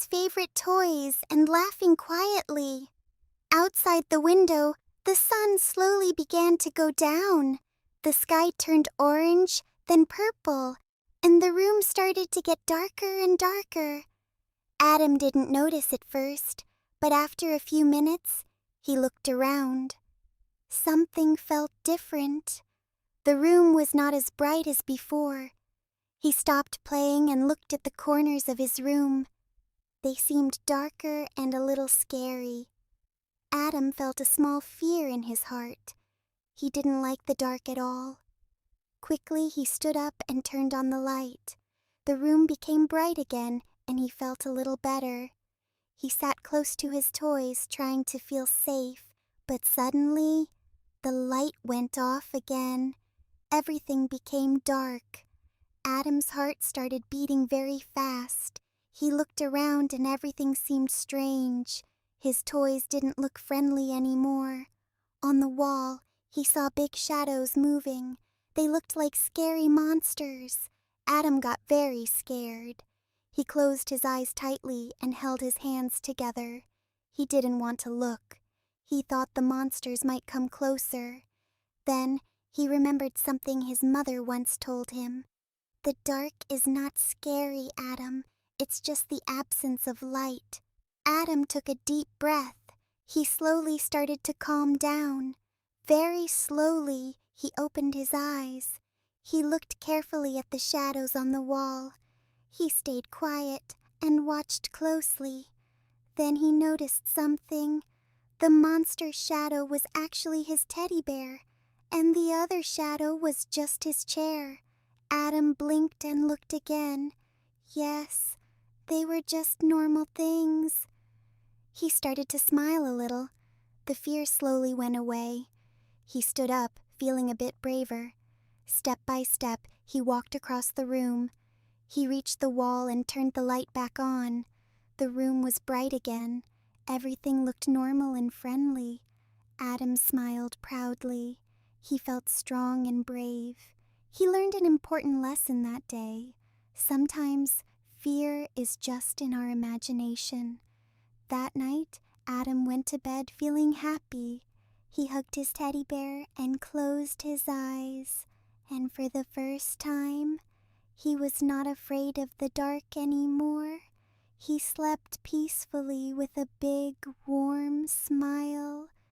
his favorite toys and laughing quietly. Outside the window, the sun slowly began to go down. The sky turned orange, then purple, and the room started to get darker and darker. Adam didn't notice at first, but after a few minutes, he looked around. Something felt different. The room was not as bright as before. He stopped playing and looked at the corners of his room. They seemed darker and a little scary. Adam felt a small fear in his heart. He didn't like the dark at all. Quickly, he stood up and turned on the light. The room became bright again, and he felt a little better. He sat close to his toys, trying to feel safe, but suddenly, the light went off again. Everything became dark. Adam's heart started beating very fast. He looked around and everything seemed strange. His toys didn't look friendly anymore. On the wall, he saw big shadows moving. They looked like scary monsters. Adam got very scared. He closed his eyes tightly and held his hands together. He didn't want to look. He thought the monsters might come closer. Then he remembered something his mother once told him. The dark is not scary, Adam. It's just the absence of light. Adam took a deep breath. He slowly started to calm down. Very slowly, he opened his eyes. He looked carefully at the shadows on the wall. He stayed quiet and watched closely. Then he noticed something. The monster's shadow was actually his teddy bear, and the other shadow was just his chair. Adam blinked and looked again. Yes, they were just normal things. He started to smile a little. The fear slowly went away. He stood up, feeling a bit braver. Step by step, he walked across the room. He reached the wall and turned the light back on. The room was bright again. Everything looked normal and friendly. Adam smiled proudly. He felt strong and brave. He learned an important lesson that day. Sometimes fear is just in our imagination. That night, Adam went to bed feeling happy. He hugged his teddy bear and closed his eyes. And for the first time, he was not afraid of the dark anymore. He slept peacefully with a big, warm smile.